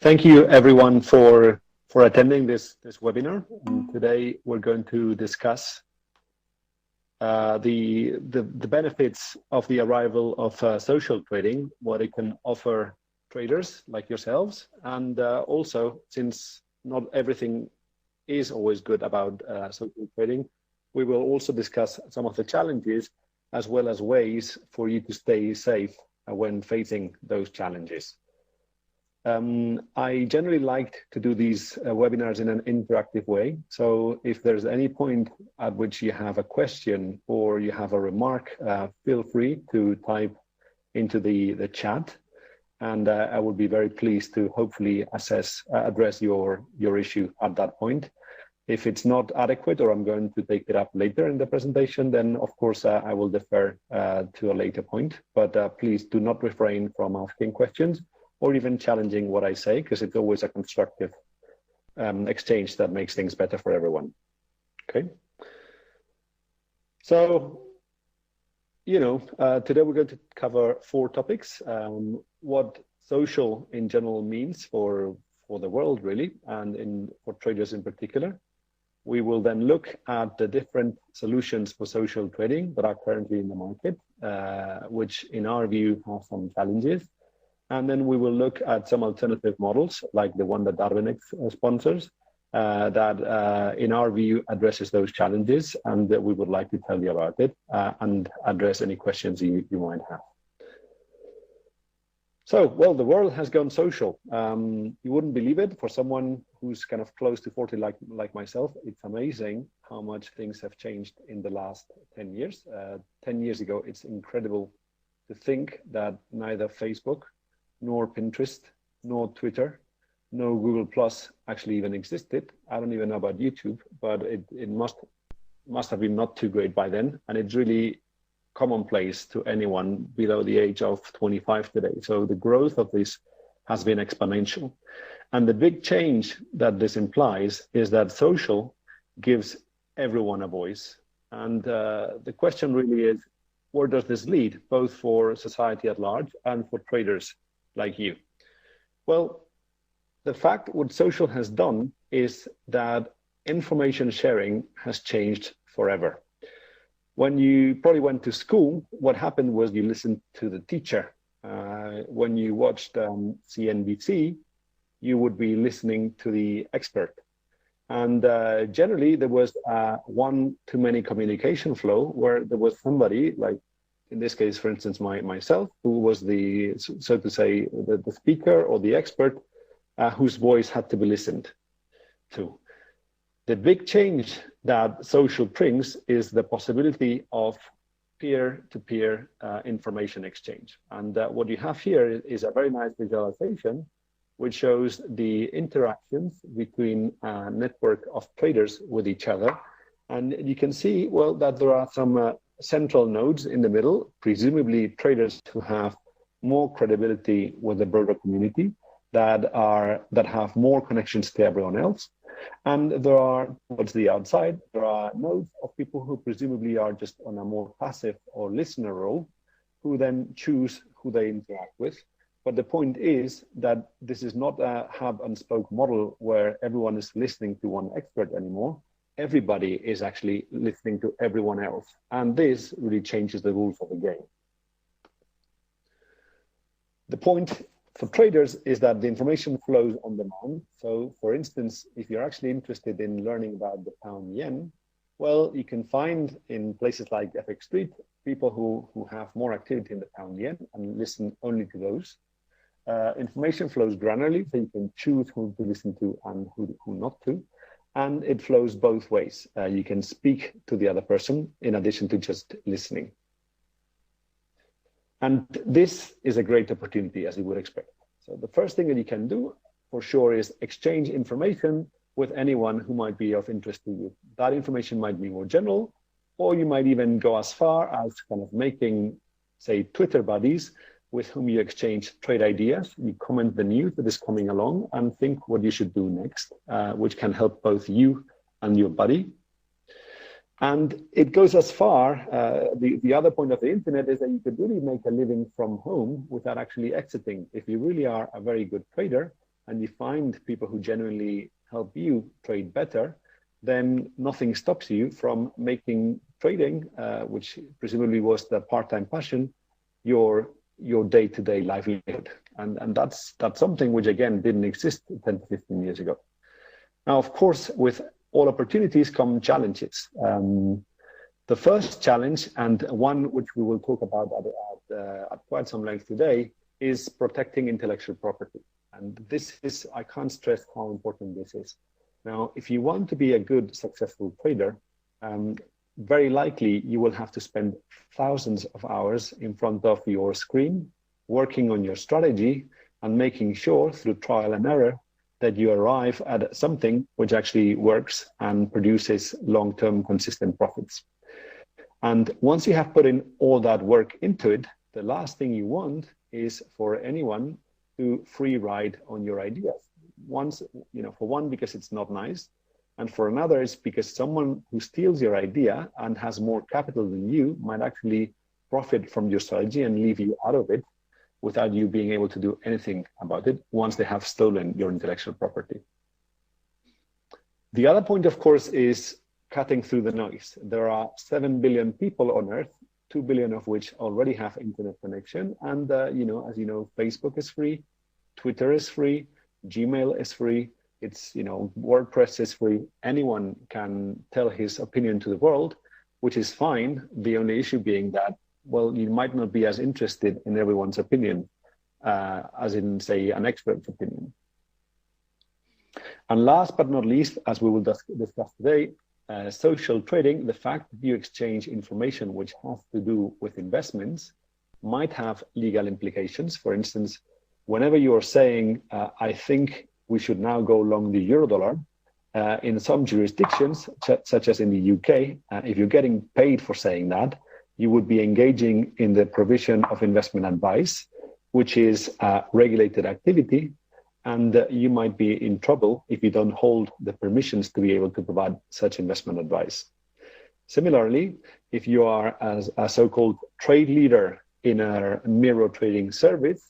Thank you everyone for attending this webinar. And today we're going to discuss the benefits of the arrival of social trading, what it can offer traders like yourselves, and also, since not everything is always good about social trading, we will also discuss some of the challenges as well as ways for you to stay safe when facing those challenges. I generally like to do these webinars in an interactive way. So if there's any point at which you have a question or you have a remark, feel free to type into the chat, and I would be very pleased to hopefully address your issue at that point. If it's not adequate or I'm going to take it up later in the presentation, then of course I will defer to a later point. But please do not refrain from asking questions or even challenging what I say, because it's always a constructive exchange that makes things better for everyone. Okay. So, today we're going to cover 4 topics. What social in general means for the world, really, and for traders in particular. We will then look at the different solutions for social trading that are currently in the market, which in our view have some challenges. And then we will look at some alternative models, like the one that Darwinex sponsors, that in our view addresses those challenges, and that we would like to tell you about it and address any questions you might have. So, well, the world has gone social. You wouldn't believe it. For someone who's kind of close to 40 like myself, it's amazing how much things have changed in the last 10 years. 10 years ago, it's incredible to think that neither Facebook, nor Pinterest, nor Twitter, no Google Plus actually even existed. I don't even know about YouTube, but it must have been not too great by then. And it's really commonplace to anyone below the age of 25 today. So the growth of this has been exponential. And the big change that this implies is that social gives everyone a voice. And the question really is, where does this lead, both for society at large and for traders like you? Well, the fact what social has done is that information sharing has changed forever. When you probably went to school, what happened was you listened to the teacher. When you watched CNBC, you would be listening to the expert. And generally, there was one-to-many communication flow where there was somebody, like in this case, for instance, myself, who was the, so to say, the speaker or the expert whose voice had to be listened to. The big change that social brings is the possibility of peer-to-peer information exchange. And what you have here is a very nice visualization which shows the interactions between a network of traders with each other. And you can see, well, that there are some central nodes in the middle, presumably traders who have more credibility with the broader community, that have more connections to everyone else. And there are, towards the outside, there are nodes of people who presumably are just on a more passive or listener role, who then choose who they interact with. But the point is that this is not a hub and spoke model where everyone is listening to one expert anymore. Everybody is actually listening to everyone else. And this really changes the rules of the game. The point for traders is that the information flows on demand. So for instance, if you're actually interested in learning about the pound yen, well, you can find in places like FX Street, people who have more activity in the pound yen and listen only to those. Information flows granularly, so you can choose who to listen to and who not to. And it flows both ways. You can speak to the other person in addition to just listening. And this is a great opportunity, as you would expect. So the first thing that you can do, for sure, is exchange information with anyone who might be of interest to you. That information might be more general, or you might even go as far as kind of making, say, Twitter buddies with whom you exchange trade ideas. You comment the news that is coming along and think what you should do next, which can help both you and your buddy. And it goes as far, the other point of the internet is that you could really make a living from home without actually exiting. If you really are a very good trader and you find people who genuinely help you trade better, then nothing stops you from making trading, which presumably was the part-time passion, your day-to-day livelihood. And that's something which, again, didn't exist 10 to 15 years ago. Now, of course, with all opportunities come challenges. The first challenge, and one which we will talk about at quite some length today, is protecting intellectual property. And this is, I can't stress how important this is. Now, if you want to be a good, successful trader, very likely you will have to spend thousands of hours in front of your screen, working on your strategy and making sure through trial and error that you arrive at something which actually works and produces long-term consistent profits. And once you have put in all that work into it, the last thing you want is for anyone to free ride on your ideas. Once, for one, because it's not nice. And for another, it's because someone who steals your idea and has more capital than you might actually profit from your strategy and leave you out of it without you being able to do anything about it once they have stolen your intellectual property. The other point, of course, is cutting through the noise. There are 7 billion people on Earth, 2 billion of which already have internet connection. And, as you know, Facebook is free, Twitter is free, Gmail is free, it's, WordPress is free. Anyone can tell his opinion to the world, which is fine. The only issue being that, well, you might not be as interested in everyone's opinion as in, say, an expert's opinion. And last but not least, as we will discuss today, social trading, the fact that you exchange information which has to do with investments might have legal implications. For instance, whenever you're saying, I think we should now go long the Eurodollar, in some jurisdictions, such as in the UK, if you're getting paid for saying that, you would be engaging in the provision of investment advice, which is a regulated activity, and you might be in trouble if you don't hold the permissions to be able to provide such investment advice. Similarly, if you are as a so-called trade leader in a mirror trading service,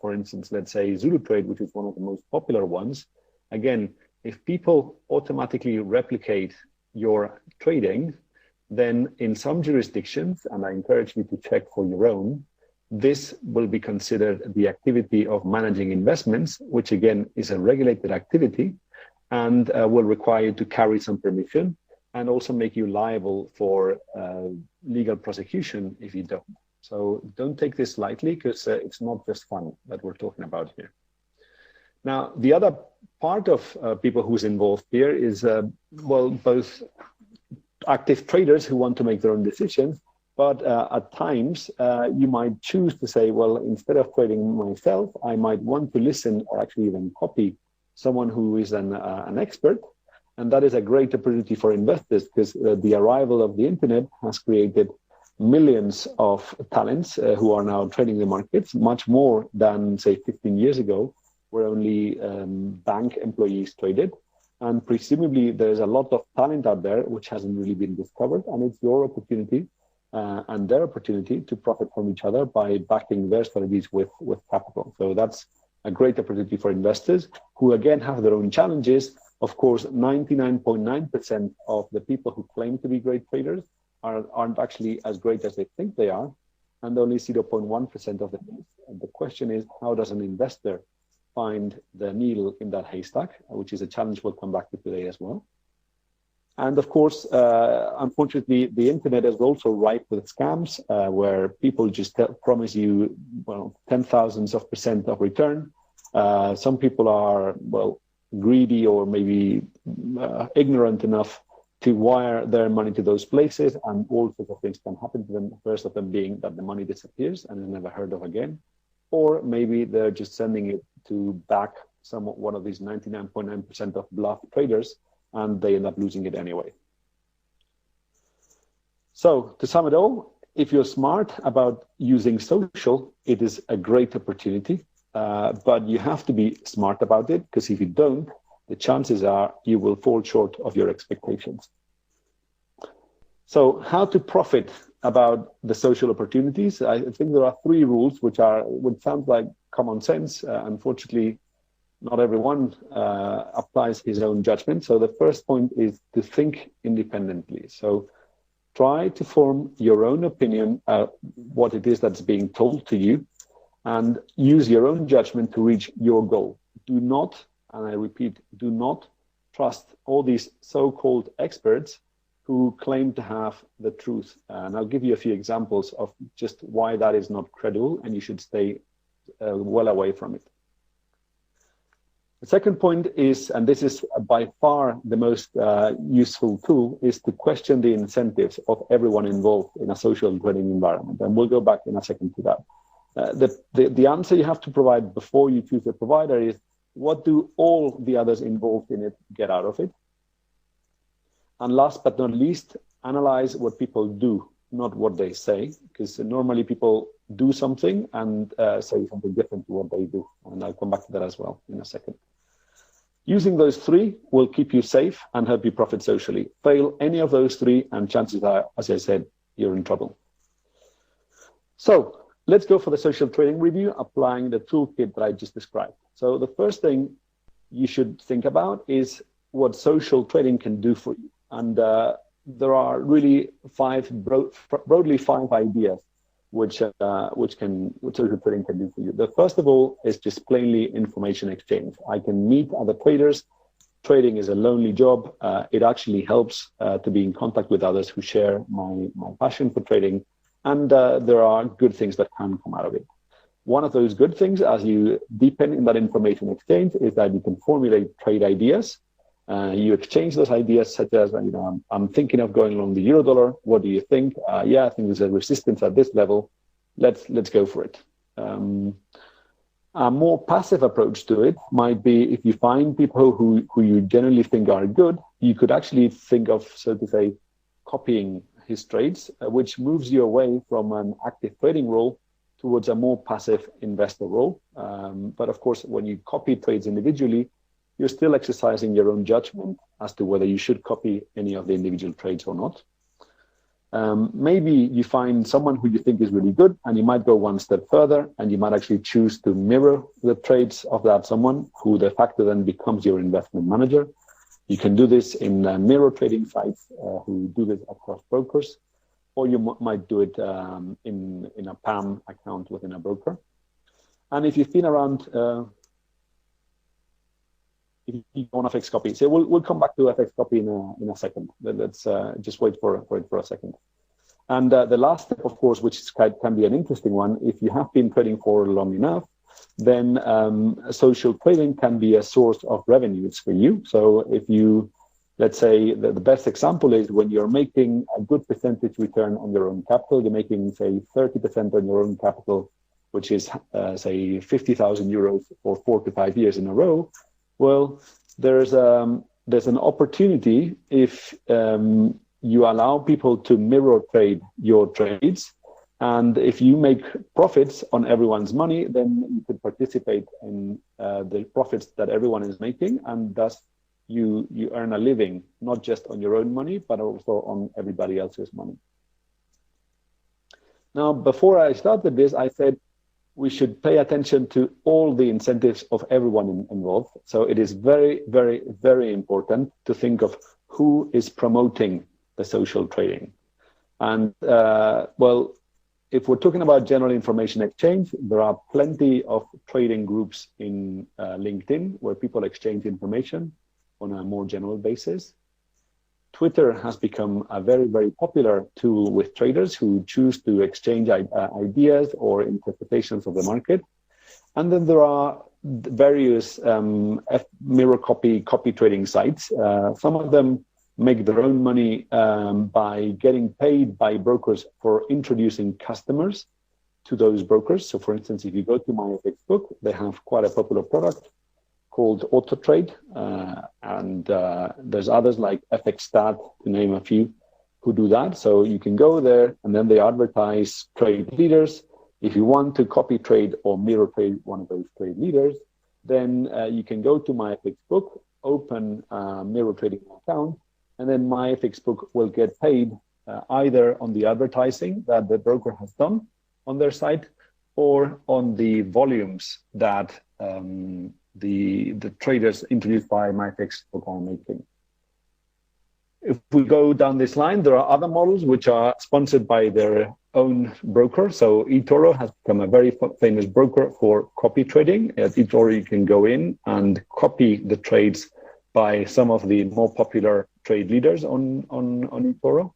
for instance, let's say Zulu Trade, which is one of the most popular ones, again, if people automatically replicate your trading, then in some jurisdictions, and I encourage you to check for your own, this will be considered the activity of managing investments, which again is a regulated activity and will require you to carry some permission and also make you liable for legal prosecution if you don't. So don't take this lightly, because it's not just fun that we're talking about here. Now, the other part of people who's involved here is, both active traders who want to make their own decisions, but at times you might choose to say, well, instead of trading myself, I might want to listen or actually even copy someone who is an expert. And that is a great opportunity for investors, because the arrival of the internet has created millions of talents who are now trading the markets, much more than, say, 15 years ago, where only bank employees traded. And presumably there's a lot of talent out there which hasn't really been discovered, and it's your opportunity and their opportunity to profit from each other by backing their strategies with capital. So that's a great opportunity for investors who, again, have their own challenges. Of course, 99.9% of the people who claim to be great traders aren't actually as great as they think they are, and only 0.1% of them is. And the question is, how does an investor find the needle in that haystack, which is a challenge we'll come back to today as well. And of course, unfortunately, the internet is also ripe with scams where people just promise you, 10,000% of return. Some people are, greedy or maybe ignorant enough to wire their money to those places, and all sorts of things can happen to them. First of them being that the money disappears and is never heard of again. Or maybe they're just sending it to back one of these 99.9% of bluff traders, and they end up losing it anyway. So to sum it all, if you're smart about using social, it is a great opportunity, but you have to be smart about it, because if you don't, the chances are you will fall short of your expectations. So how to profit about the social opportunities? I think there are 3 rules which sound like common sense. Unfortunately, not everyone applies his own judgment. So the first point is to think independently. So try to form your own opinion what it is that's being told to you, and use your own judgment to reach your goal. Do not, and I repeat, do not trust all these so-called experts who claim to have the truth. And I'll give you a few examples of just why that is not credible, and you should stay well away from it. The second point is, and this is by far the most useful tool, is to question the incentives of everyone involved in a social trading environment. And we'll go back in a second to that. The answer you have to provide before you choose a provider is, what do all the others involved in it get out of it? And last but not least, analyze what people do, not what they say, because normally people do something and say something different to what they do. And I'll come back to that as well in a second. Using those three will keep you safe and help you profit socially. Fail any of those three, and chances are, as I said, you're in trouble. So let's go for the social trading review, applying the toolkit that I just described. So the first thing you should think about is what social trading can do for you. And there are really broadly five ideas which social trading can do for you. The first of all is just plainly information exchange. I can meet other traders. Trading is a lonely job. It actually helps to be in contact with others who share my passion for trading. And there are good things that can come out of it. One of those good things, as you deepen in that information exchange, is that you can formulate trade ideas. You exchange those ideas, such as, I'm thinking of going along the euro dollar. What do you think? Yeah, I think there's a resistance at this level. Let's go for it. A more passive approach to it might be, if you find people who you generally think are good, you could actually think of, so to say, copying his trades, which moves you away from an active trading role towards a more passive investor role. But of course, when you copy trades individually, you're still exercising your own judgment as to whether you should copy any of the individual trades or not. Maybe you find someone who you think is really good, and you might go one step further, and you might actually choose to mirror the trades of that someone, who de facto then becomes your investment manager. You can do this in mirror trading sites who do this across brokers, or you might do it in a PAM account within a broker. And if you've been around, if you want FX copy, so we'll come back to FX copy in a second. Let's just wait for it for a second. And the last step, of course, which can be an interesting one, if you have been trading for long enough, then social trading can be a source of revenues for you. So if you, let's say, the best example is when you're making a good percentage return on your own capital, you're making, say, 30% on your own capital, which is, say, 50,000 euros for 4 to 5 years in a row. Well, there's an opportunity if you allow people to mirror trade your trades. And if you make profits on everyone's money, then you could participate in the profits that everyone is making, and thus you earn a living, not just on your own money, but also on everybody else's money. Now, before I started this, I said we should pay attention to all the incentives of everyone involved. So it is very, very, very important to think of who is promoting the social trading. And well, if we're talking about general information exchange, there are plenty of trading groups in LinkedIn where people exchange information on a more general basis. Twitter has become a very, very popular tool with traders who choose to exchange ideas or interpretations of the market. And then there are various mirror copy trading sites. Some of them make their own money by getting paid by brokers for introducing customers to those brokers. So for instance, if you go to my Facebook, they have quite a popular product called Auto Trade, and there's others like FXstat, to name a few, who do that. So you can go there, and then they advertise trade leaders. If you want to copy trade or mirror trade one of those trade leaders, then you can go to my Facebook, open a mirror trading account, and then my FXbook will get paid either on the advertising that the broker has done on their site, or on the volumes that the traders introduced by MyFX program making. If we go down this line, there are other models which are sponsored by their own broker. So eToro has become a very famous broker for copy trading. At eToro, you can go in and copy the trades by some of the more popular trade leaders on eToro.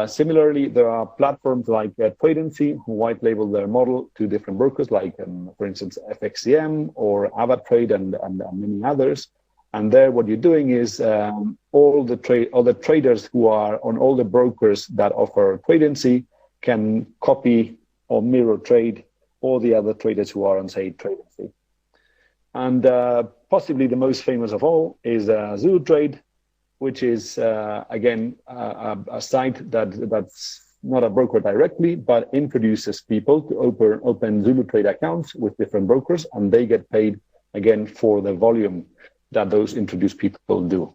Similarly, there are platforms like Tradency who white label their model to different brokers, like, for instance, FXCM or AvaTrade and many others. And there, what you're doing is all the traders who are on all the brokers that offer Tradency can copy or mirror trade all the other traders who are on, say, Tradency. And possibly the most famous of all is ZuluTrade, which is, again, a site that's not a broker directly, but introduces people to open ZuluTrade accounts with different brokers, and they get paid, again, for the volume that those introduced people do.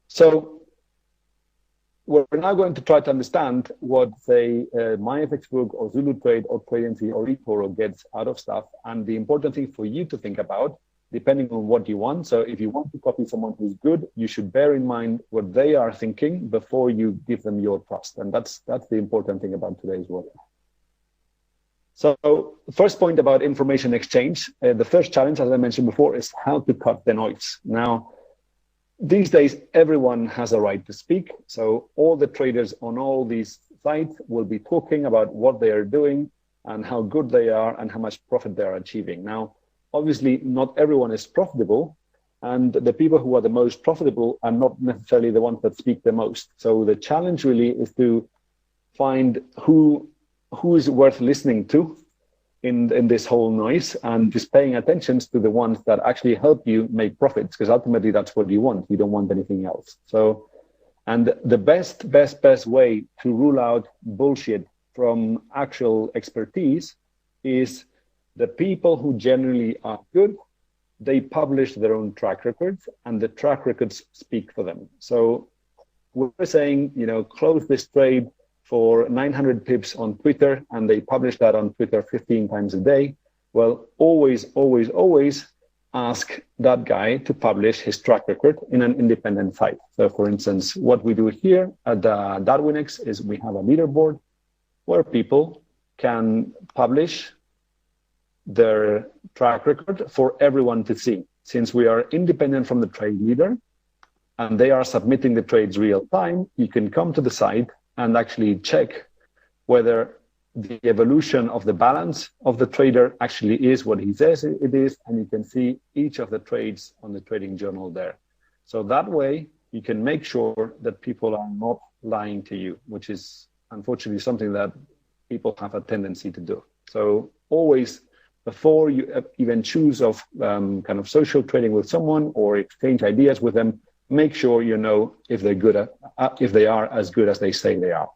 So we're now going to try to understand what, say, MyFXbook or ZuluTrade or Tradency or eToro gets out of stuff. And the important thing for you to think about, depending on what you want. So if you want to copy someone who's good, you should bear in mind what they are thinking before you give them your trust. And that's the important thing about today's world. So first point about information exchange, the first challenge, as I mentioned before, is how to cut the noise. Now, these days, everyone has a right to speak. So all the traders on all these sites will be talking about what they are doing and how good they are and how much profit they are achieving. Now, obviously, not everyone is profitable, and the people who are the most profitable are not necessarily the ones that speak the most. So the challenge really is to find who is worth listening to in this whole noise, and just paying attention to the ones that actually help you make profits, because ultimately that's what you want. You don't want anything else. So, and the best way to rule out bullshit from actual expertise is the people who generally are good, they publish their own track records, and the track records speak for them. So we're saying, close this trade for 900 pips on Twitter, and they publish that on Twitter 15 times a day. Well, always ask that guy to publish his track record in an independent site. So for instance, what we do here at Darwinex is we have a leaderboard where people can publish their track record for everyone to see. Since we are independent from the trade leader and they are submitting the trades real time, you can come to the site and actually check whether the evolution of the balance of the trader actually is what he says it is, and you can see each of the trades on the trading journal there. So that way you can make sure that people are not lying to you, which is unfortunately something that people have a tendency to do. So always, before you even choose of kind of social trading with someone or exchange ideas with them, make sure you know if they're good if they are as good as they say they are.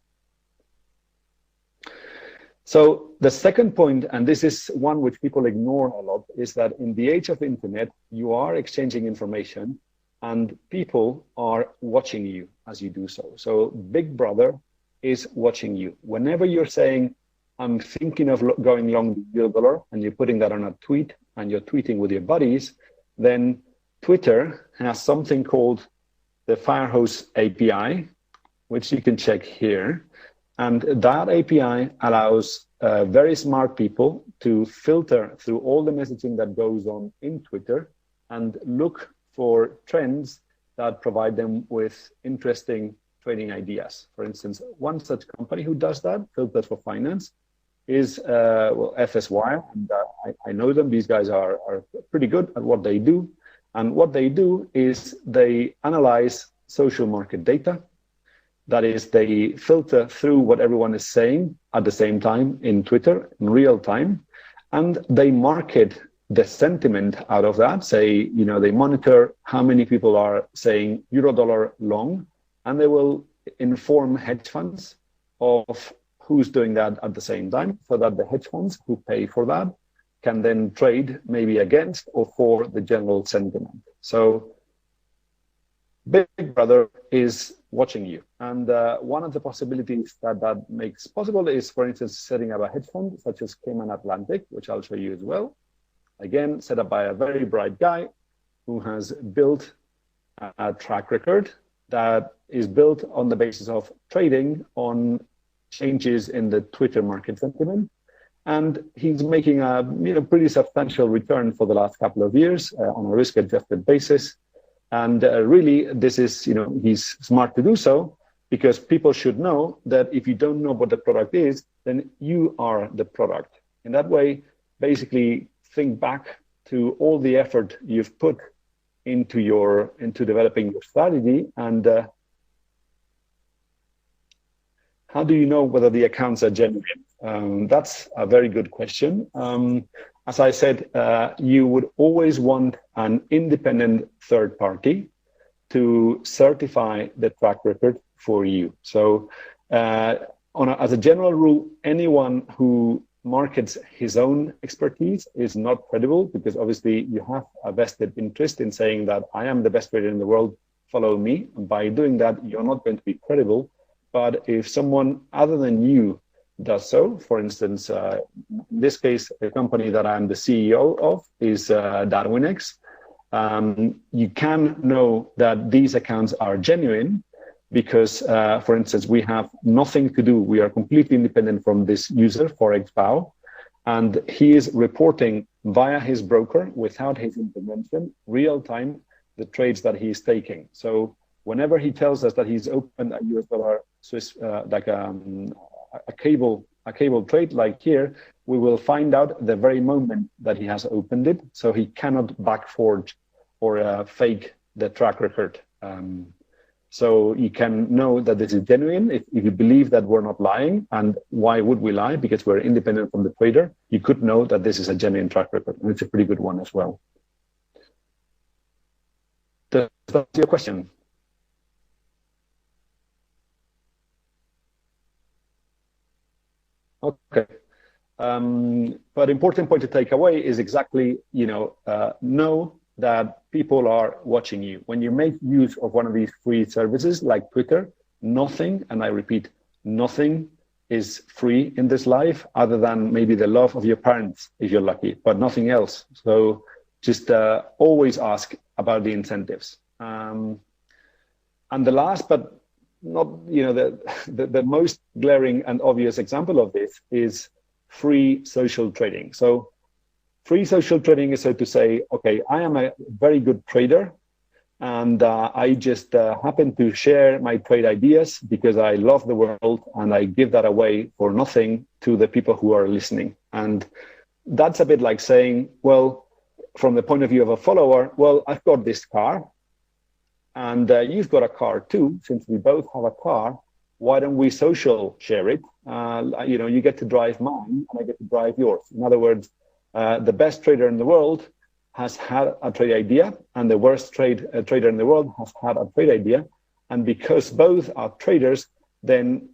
So the second point, and this is one which people ignore a lot, is that in the age of the internet, you are exchanging information and people are watching you as you do so. So Big Brother is watching you. Whenever you're saying, I'm thinking of going long the euro-dollar, and you're putting that on a tweet and you're tweeting with your buddies, then Twitter has something called the Firehose API, which you can check here. And that API allows very smart people to filter through all the messaging that goes on in Twitter and look for trends that provide them with interesting trading ideas. For instance, one such company who does that, Filters for Finance, is FSY. And I know them. These guys are pretty good at what they do. And what they do is they analyze social market data. That is, they filter through what everyone is saying at the same time in Twitter in real time, and they market the sentiment out of that. Say, they monitor how many people are saying euro-dollar long, and they will inform hedge funds of who's doing that at the same time, so that the hedge funds who pay for that can then trade maybe against or for the general sentiment. So Big Brother is watching you. And one of the possibilities that makes possible is, for instance, setting up a hedge fund such as Cayman Atlantic, which I'll show you as well. again, set up by a very bright guy who has built a track record that is built on the basis of trading on changes in the Twitter market sentiment. And he's making a pretty substantial return for the last couple of years on a risk-adjusted basis. And really, this is, he's smart to do so, because people should know that if you don't know what the product is, then you are the product. In that way, basically think back to all the effort you've put into developing your strategy, and how do you know whether the accounts are genuine? That's a very good question. As I said, you would always want an independent third party to certify the track record for you. So as a general rule, anyone who markets his own expertise is not credible, because obviously you have a vested interest in saying that I am the best trader in the world, follow me. And by doing that, you're not going to be credible. But if someone other than you does so, for instance, in this case, the company that I'm the CEO of is DarwinX, you can know that these accounts are genuine because, for instance, we have nothing to do. We are completely independent from this user, ForexPow, and he is reporting via his broker, without his intervention, real time, the trades that he is taking. So whenever he tells us that he's opened a US dollar Swiss, like a cable trade like here, we will find out the very moment that he has opened it. So he cannot backforge or fake the track record. So you can know that this is genuine if you believe that we're not lying. And why would we lie? Because we're independent from the trader. You could know that this is a genuine track record, and it's a pretty good one as well. Does that answer your question? Okay. But important point to take away is exactly, know that people are watching you. When you make use of one of these free services like Twitter, nothing, and I repeat, nothing is free in this life other than maybe the love of your parents, if you're lucky, but nothing else. So just always ask about the incentives. And the last, but not, the most glaring and obvious example of this is free social trading. So free social trading is so to say, okay, I am a very good trader, and I just happen to share my trade ideas because I love the world, and I give that away for nothing to the people who are listening. And that's a bit like saying, well, from the point of view of a follower, well, I've got this car, and you've got a car too. Since we both have a car, why don't we social share it? You get to drive mine, and I get to drive yours. In other words, the best trader in the world has had a trade idea, and the worst trader in the world has had a trade idea. And because both are traders, then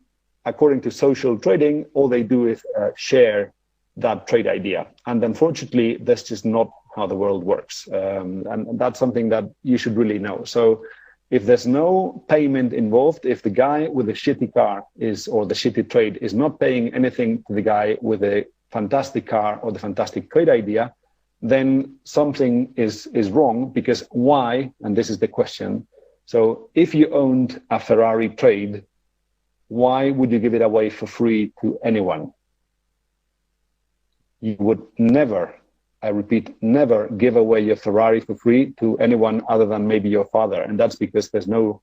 according to social trading, all they do is share that trade idea. And unfortunately, that's just not how the world works. And that's something that you should really know. So if there's no payment involved, if the guy with the shitty car or the shitty trade is not paying anything to the guy with the fantastic car or the fantastic trade idea, then something is wrong. Because why? And this is the question. So if you owned a Ferrari trade, why would you give it away for free to anyone? You would never, I repeat, never give away your Ferrari for free to anyone other than maybe your father. And that's because there's no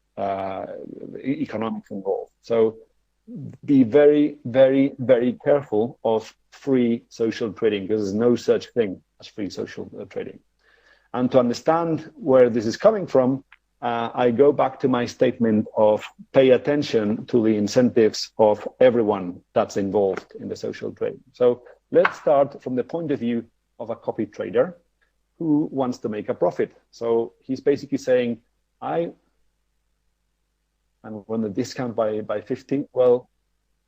economics involved. So be very, very, very careful of free social trading, because there's no such thing as free social trading. And to understand where this is coming from, I go back to my statement of pay attention to the incentives of everyone that's involved in the social trade. So let's start from the point of view of a copy trader who wants to make a profit. So he's basically saying, and when the discount by 50, well,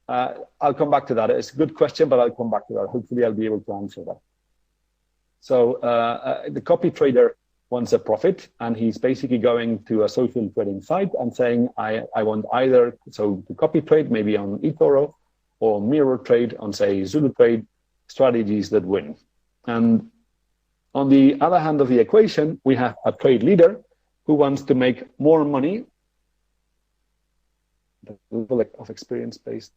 I'll come back to that. It's a good question, but I'll come back to that. Hopefully I'll be able to answer that. So the copy trader wants a profit, and he's basically going to a social trading site and saying, I want either, so to copy trade, maybe on eToro, or mirror trade on, say, Zulu Trade, strategies that win. And On the other hand of the equation, we have a trade leader who wants to make more money. The level of experience based.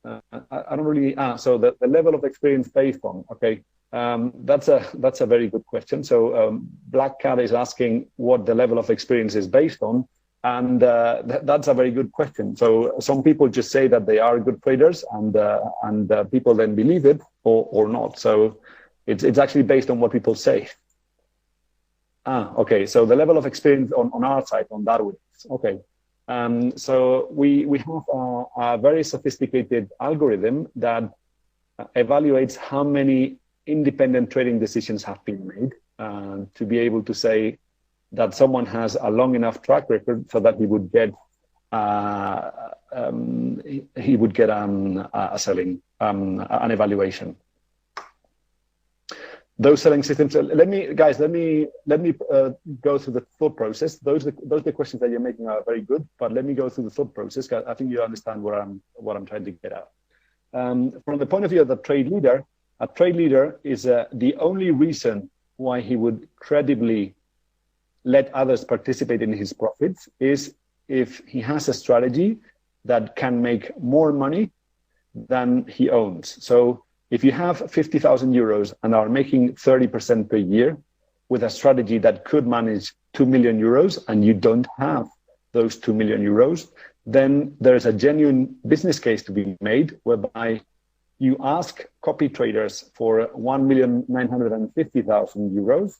I don't really, so the level of experience based on, okay. That's a very good question. So Black Cat is asking what the level of experience is based on. And that's a very good question. So some people just say that they are good traders, and people then believe it or not. So it's actually based on what people say. Okay. So the level of experience on our side, on Darwin. Okay. So we have a very sophisticated algorithm that evaluates how many independent trading decisions have been made to be able to say that someone has a long enough track record so that he would get a selling an evaluation. Those selling systems. Let me go through the thought process. Those are the questions that you're making are very good, but let me go through the thought process. I think you understand what I'm trying to get at. From the point of view of the trade leader, a trade leader is the only reason why he would credibly let others participate in his profits is if he has a strategy that can make more money than he owns. So if you have 50,000 euros and are making 30% per year with a strategy that could manage 2 million euros and you don't have those 2 million euros, then there's a genuine business case to be made whereby you ask copy traders for 1,950,000 euros.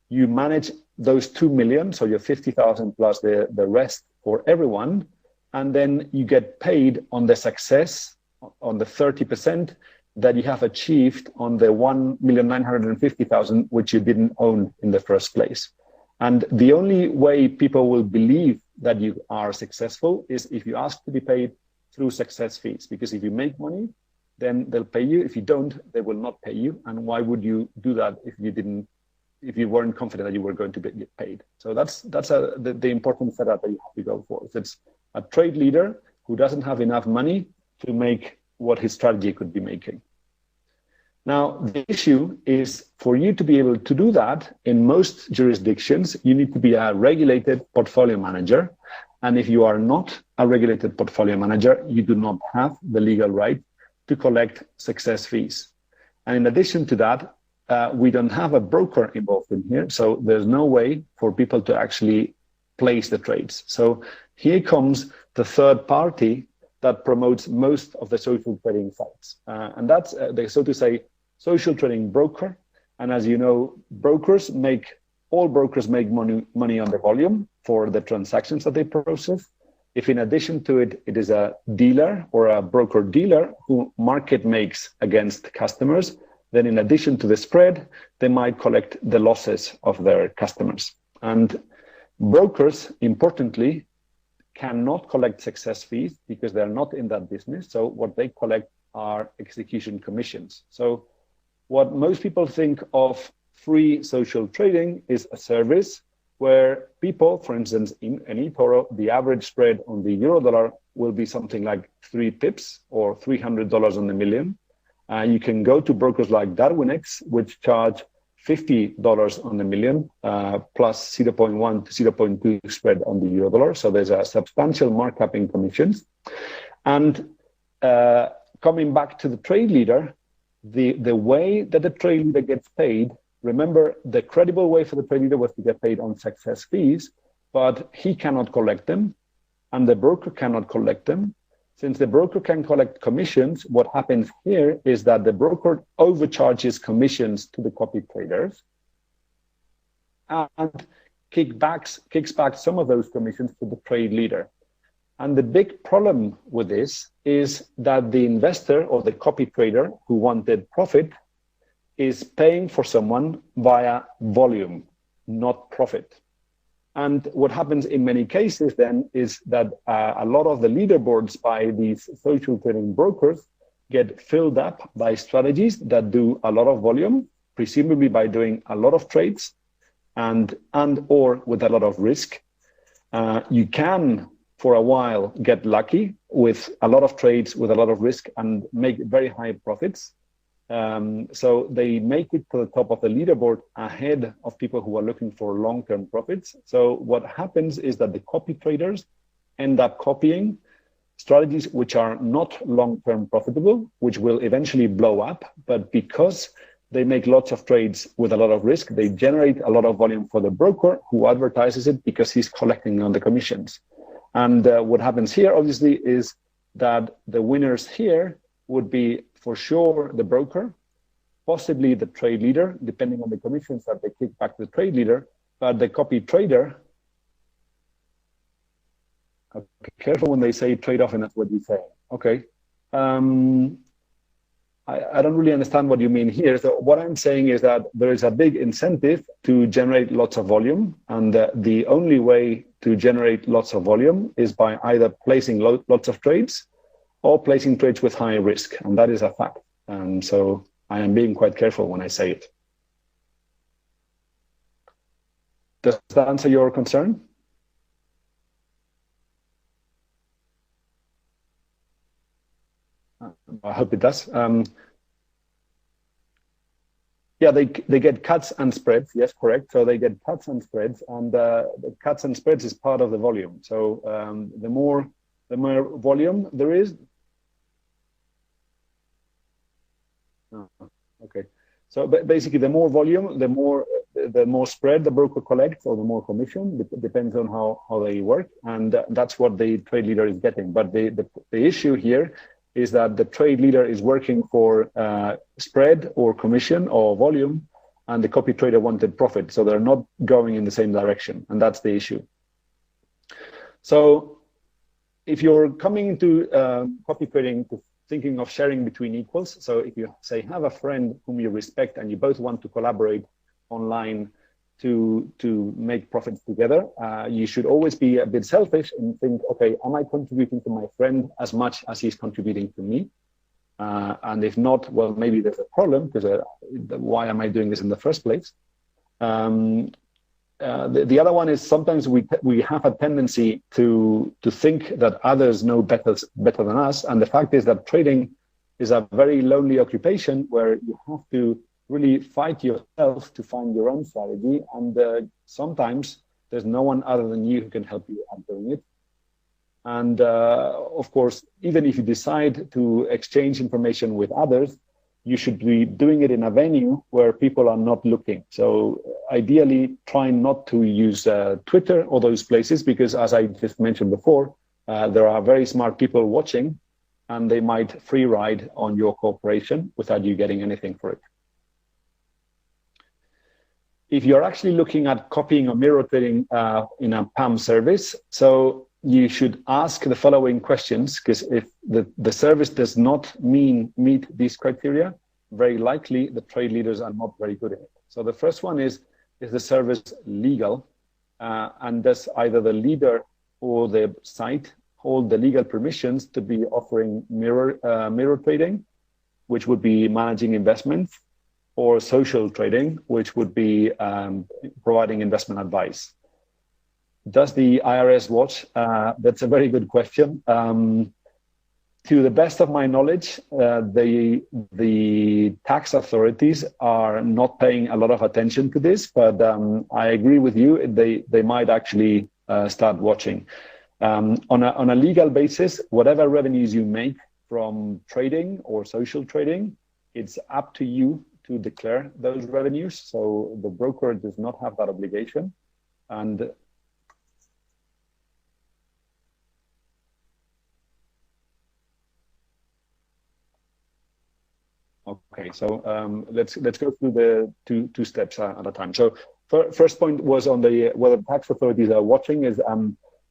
You manage those 2 million, so your 50,000 plus the rest for everyone, and then you get paid on the success, on the 30% that you have achieved on the 1,950,000, which you didn't own in the first place. And the only way people will believe that you are successful is if you ask to be paid through success fees, because if you make money, then they'll pay you. If you don't, they will not pay you. And why would you do that if you weren't confident that you were going to get paid? So that's the important setup that you have to go for. It's a trade leader who doesn't have enough money to make what his strategy could be making. Now, the issue is for you to be able to do that in most jurisdictions, you need to be a regulated portfolio manager. And if you are not a regulated portfolio manager, you do not have the legal right to collect success fees. And in addition to that, we don't have a broker involved in here. So there's no way for people to actually place the trades. So here comes the third party that promotes most of the social trading sites. And that's, so to say, social trading broker. And as you know, all brokers make money on the volume for the transactions that they process. If in addition to it, it is a dealer or a broker dealer who market makes against customers, then in addition to the spread, they might collect the losses of their customers. And brokers, importantly, cannot collect success fees because they're not in that business. So what they collect are execution commissions. So what most people think of free social trading is a service where people, for instance, in eToro, the average spread on the euro dollar will be something like 3 pips or $300 on the million. You can go to brokers like DarwinX, which charge $50 on the million, plus 0.1 to 0.2 spread on the euro dollar. So there's a substantial markup in commissions. And coming back to the trade leader, the way that the trade leader gets paid, remember, the credible way for the trade leader was to get paid on success fees, but he cannot collect them, and the broker cannot collect them. Since the broker can collect commissions, what happens here is that the broker overcharges commissions to the copy traders and kicks back some of those commissions to the trade leader. And the big problem with this is that the investor or the copy trader who wanted profit is paying for someone via volume, not profit. And what happens in many cases then is that a lot of the leaderboards by these social trading brokers get filled up by strategies that do a lot of volume, presumably by doing a lot of trades and or with a lot of risk. You can for a while get lucky with a lot of trades, with a lot of risk, and make very high profits. So they make it to the top of the leaderboard ahead of people who are looking for long-term profits. So what happens is that the copy traders end up copying strategies which are not long-term profitable, which will eventually blow up, but because they make lots of trades with a lot of risk, they generate a lot of volume for the broker who advertises it because he's collecting on the commissions. And what happens here, obviously, is that the winners here would be for sure the broker, possibly the trade leader, depending on the commissions that they kick back to the trade leader, but the copy trader, okay, careful when they say trade-off, and that's what you say. Okay. I don't really understand what you mean here. So what I'm saying is that there is a big incentive to generate lots of volume, and the only way to generate lots of volume is by either placing lots of trades or placing trades with high risk, and that is a fact. And so I am being quite careful when I say it. Does that answer your concern? I hope it does. Yeah, they get cuts and spreads. Yes, correct. So they get cuts and spreads, and the cuts and spreads is part of the volume. So the more volume there is. Oh, okay. So basically, the more volume, the more spread the broker collects, or the more commission. It depends on how they work, and that's what the trade leader is getting. But the issue here is that the trade leader is working for spread or commission or volume, and the copy trader wanted profit. So they're not going in the same direction, and that's the issue. So if you're coming into copy trading to thinking of sharing between equals, so if you say have a friend whom you respect and you both want to collaborate online to make profits together, you should always be a bit selfish and think, okay, am I contributing to my friend as much as he's contributing to me? And if not, well, maybe there's a problem, because why am I doing this in the first place? The other one is sometimes we have a tendency to think that others know better than us. And the fact is that trading is a very lonely occupation where you have to really fight yourself to find your own strategy. And sometimes there's no one other than you who can help you at doing it. And of course, even if you decide to exchange information with others, you should be doing it in a venue where people are not looking. So ideally, try not to use Twitter or those places, because as I just mentioned before, there are very smart people watching, and they might free ride on your cooperation without you getting anything for it. If you're actually looking at copying or mirror trading in a PAM service, so you should ask the following questions, because if the service does not meet these criteria, very likely the trade leaders are not very good at it. So the first one is the service legal? And does either the leader or the site hold the legal permissions to be offering mirror trading, which would be managing investments, or social trading, which would be providing investment advice? Does the IRS watch? That's a very good question. To the best of my knowledge, the tax authorities are not paying a lot of attention to this, but I agree with you, they might actually start watching. On a legal basis, whatever revenues you make from trading or social trading, it's up to you to declare those revenues. So the broker does not have that obligation. And okay, so let's go through the two steps at a time. So first point was on the whether tax authorities are watching. Is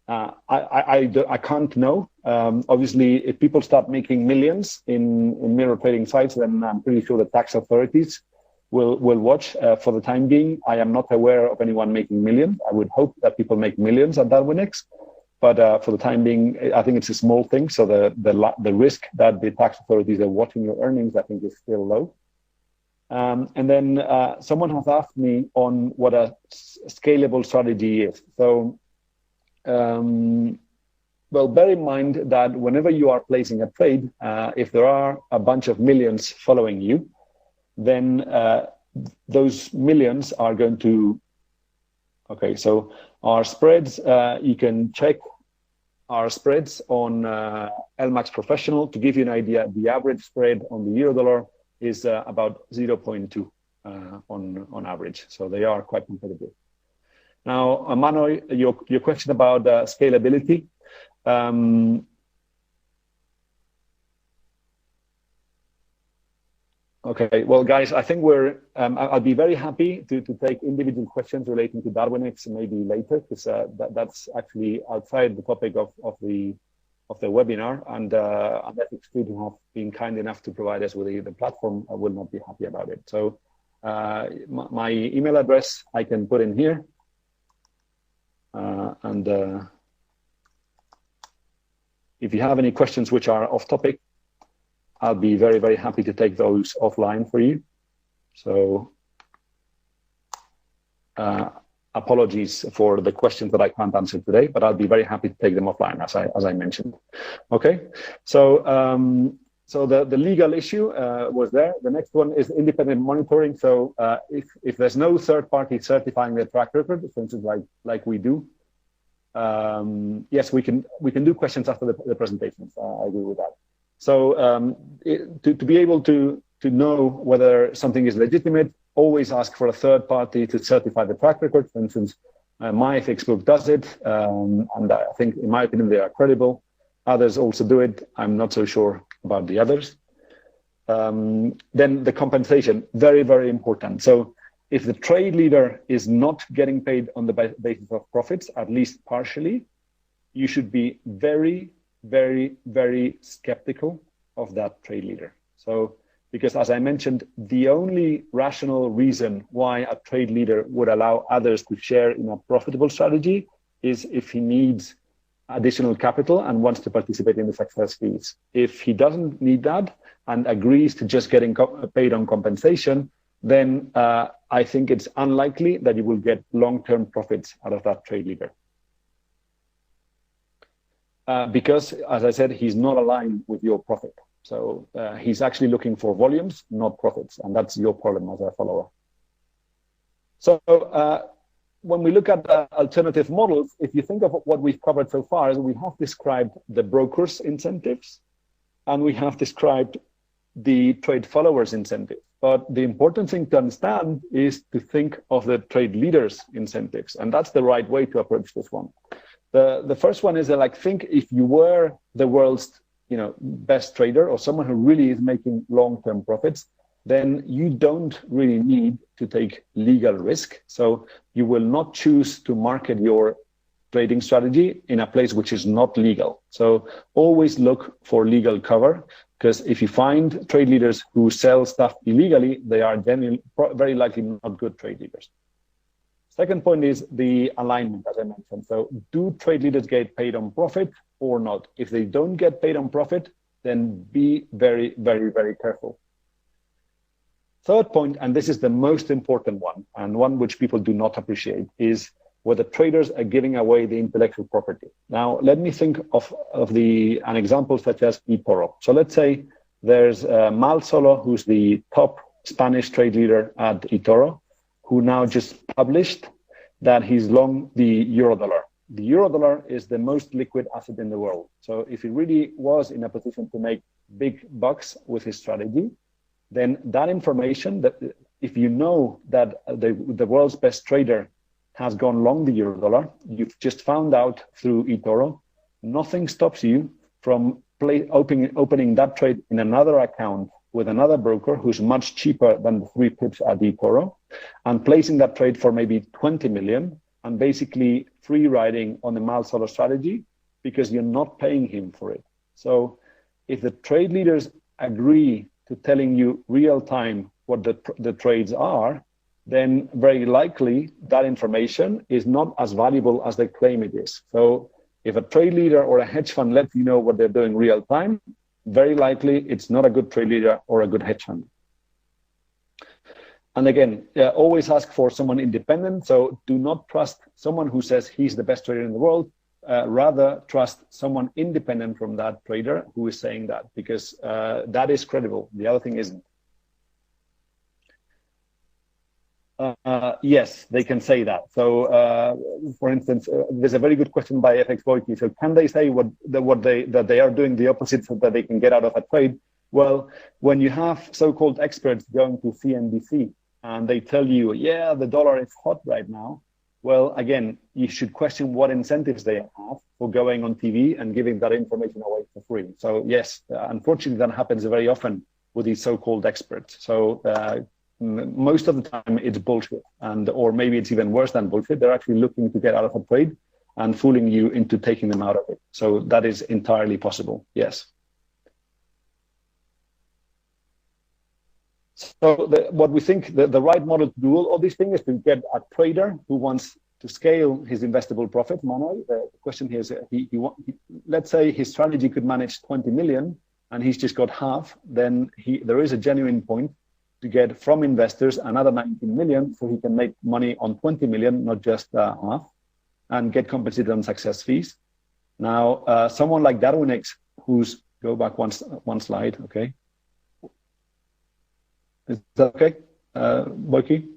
I can't know. Obviously, if people start making millions in mirror trading sites, then I'm pretty sure the tax authorities will watch. For the time being, I am not aware of anyone making millions. I would hope that people make millions at Darwinex, but for the time being, I think it's a small thing. So the risk that the tax authorities are watching your earnings, I think, is still low. And then someone has asked me on what a scalable strategy is. So Well, bear in mind that whenever you are placing a trade, if there are a bunch of millions following you, then those millions are going to, okay, so our spreads, you can check our spreads on LMAX Professional. To give you an idea, the average spread on the euro dollar is about 0.2 on average. So they are quite competitive. Now, Mano, your question about scalability. Okay, well, guys, I think we're, I'll be very happy to take individual questions relating to Darwinix maybe later, because that's actually outside the topic of the webinar, and Ethics Street, who have been kind enough to provide us with the platform, I will not be happy about it. So my email address I can put in here, and if you have any questions which are off topic, I'll be very, very happy to take those offline for you. So apologies for the questions that I can't answer today, but I'll be very happy to take them offline, as I mentioned. Okay, so so the legal issue was there. The next one is independent monitoring. So if there's no third party certifying the track record, for instance, like we do, yes, we can do questions after the presentations. I agree with that. So to be able to know whether something is legitimate, always ask for a third party to certify the track record. For instance, my FX book does it, and I think, in my opinion, they are credible. Others also do it. I'm not so sure about the others. Then the compensation, very, very important. So if the trade leader is not getting paid on the basis of profits, at least partially, you should be very, very, very skeptical of that trade leader. So, because as I mentioned, the only rational reason why a trade leader would allow others to share in a profitable strategy is if he needs additional capital and wants to participate in the success fees. If he doesn't need that and agrees to just getting paid on compensation, then I think it's unlikely that you will get long-term profits out of that trade leader. Because, as I said, he's not aligned with your profit. So he's actually looking for volumes, not profits. And that's your problem as a follower. So when we look at alternative models, if you think of what we've covered so far, is we have described the brokers' incentives, and we have described the trade followers' incentives. But the important thing to understand is to think of the trade leaders' incentives. And that's the right way to approach this one. The first one is that, like, think if you were the world's best trader, or someone who really is making long-term profits, then you don't really need to take legal risk. So you will not choose to market your trading strategy in a place which is not legal. So always look for legal cover, because if you find trade leaders who sell stuff illegally, they are very likely not good trade leaders. Second point is the alignment, as I mentioned. So do trade leaders get paid on profit or not? If they don't get paid on profit, then be very, very, very careful. Third point, and this is the most important one, and one which people do not appreciate, is whether traders are giving away the intellectual property. Now, let me think of an example such as eToro. So let's say there's Mal Solo, who's the top Spanish trade leader at eToro, who now just published that he's long the euro dollar. The euro dollar is the most liquid asset in the world. So if he really was in a position to make big bucks with his strategy, then that information, that if you know that the world's best trader has gone long the euro dollar, you've just found out through eToro, nothing stops you from opening that trade in another account with another broker who's much cheaper than the 3 pips at eToro, and placing that trade for maybe 20 million and basically free riding on the Mal Solo strategy because you're not paying him for it. So if the trade leaders agree to telling you real time what the trades are, then very likely that information is not as valuable as they claim it is. So if a trade leader or a hedge fund lets you know what they're doing real time, very likely it's not a good trade leader or a good hedge fund. And again, always ask for someone independent. So do not trust someone who says he's the best trader in the world rather trust someone independent from that trader who is saying that, because that is credible. The other thing isn't. Yes, they can say that. So, for instance, there's a very good question by FX Boyki. So, can they say that they are doing the opposite so that they can get out of a trade? Well, when you have so-called experts going to CNBC and they tell you, yeah, the dollar is hot right now. Well, again, you should question what incentives they have for going on TV and giving that information away for free. So, yes, unfortunately, that happens very often with these so-called experts. So, most of the time it's bullshit, or maybe it's even worse than bullshit. They're actually looking to get out of a trade and fooling you into taking them out of it. So that is entirely possible. Yes. So what we think the right model to do all these things is to get a trader who wants to scale his investable profit. Manuel, the question here is, let's say his strategy could manage 20 million and he's just got half, then there is a genuine point to get from investors another 19 million so he can make money on 20 million, not just half, and get compensated on success fees. Now, someone like DarwinX, who's, go back one slide, okay? Is that okay, Boyki?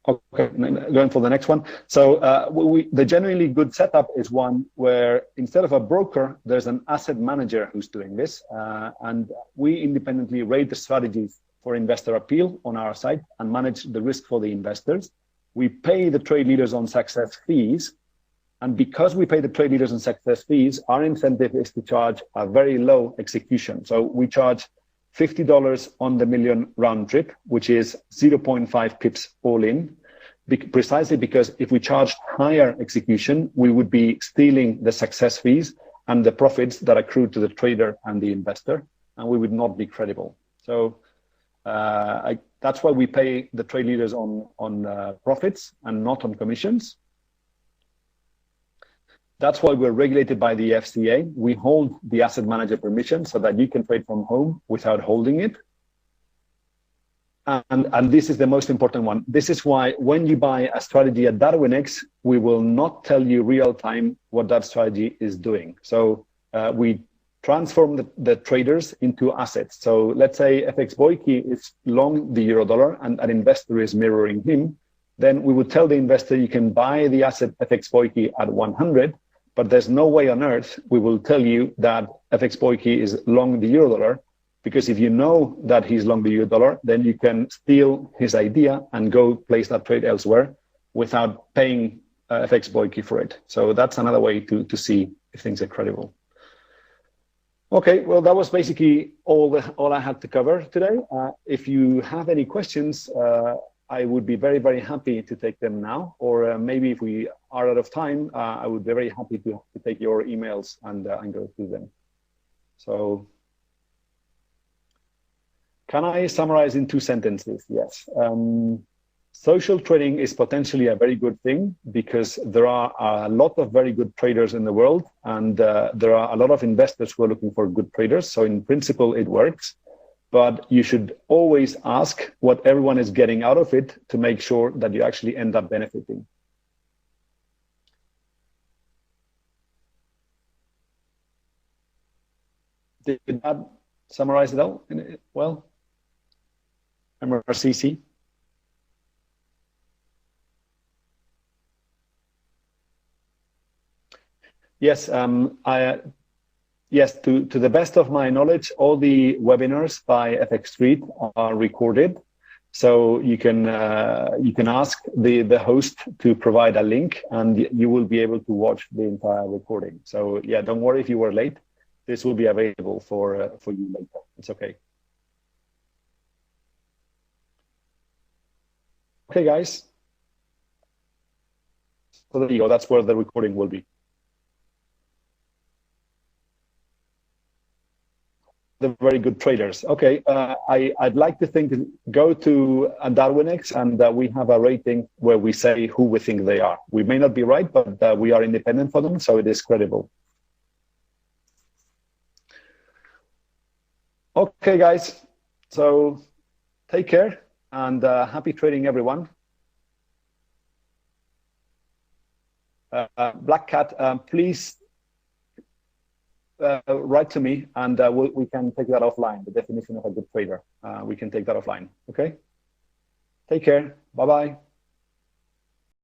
Okay, going for the next one. So the genuinely good setup is one where instead of a broker, there's an asset manager who's doing this. And we independently rate the strategies for investor appeal on our site and manage the risk for the investors. We pay the trade leaders on success fees. And because we pay the trade leaders on success fees, our incentive is to charge a very low execution. So we charge $50 on the million round trip, which is 0.5 pips all in, precisely because if we charged higher execution, we would be stealing the success fees and the profits that accrue to the trader and the investor, and we would not be credible. So that's why we pay the trade leaders on profits and not on commissions. That's why we're regulated by the FCA. We hold the asset manager permission so that you can trade from home without holding it. And this is the most important one. This is why when you buy a strategy at DarwinX, we will not tell you real time what that strategy is doing. So we transform the traders into assets. So let's say FX Boyki is long the euro dollar and an investor is mirroring him. Then we would tell the investor you can buy the asset FX Boyki at 100. But there's no way on earth we will tell you that FX Boyki is long the euro dollar, because if you know that he's long the euro dollar, then you can steal his idea and go place that trade elsewhere without paying FX Boyki for it. So that's another way to see if things are credible. Okay, well, that was basically all I had to cover today. If you have any questions, I would be very, very happy to take them now, or maybe if we are out of time, I would be very happy to take your emails and go through them. So, can I summarize in 2 sentences? Yes. Social trading is potentially a very good thing because there are a lot of very good traders in the world, and there are a lot of investors who are looking for good traders. So in principle, it works. But you should always ask what everyone is getting out of it to make sure that you actually end up benefiting. Did that summarize it all well? MRCC? Yes, yes, to the best of my knowledge, all the webinars by FX Street are recorded. So you can ask the host to provide a link and you will be able to watch the entire recording. So yeah, don't worry if you were late. This will be available for you later. It's okay. Okay, guys. So there you go. That's where the recording will be. The very good traders. Okay, I'd like to go to DarwinX and we have a rating where we say who we think they are. We may not be right, but we are independent for them, so it is credible. Okay, guys. So take care and happy trading, everyone. Black Cat, please write to me, and we can take that offline. The definition of a good trader. We can take that offline. Okay. Take care. Bye bye.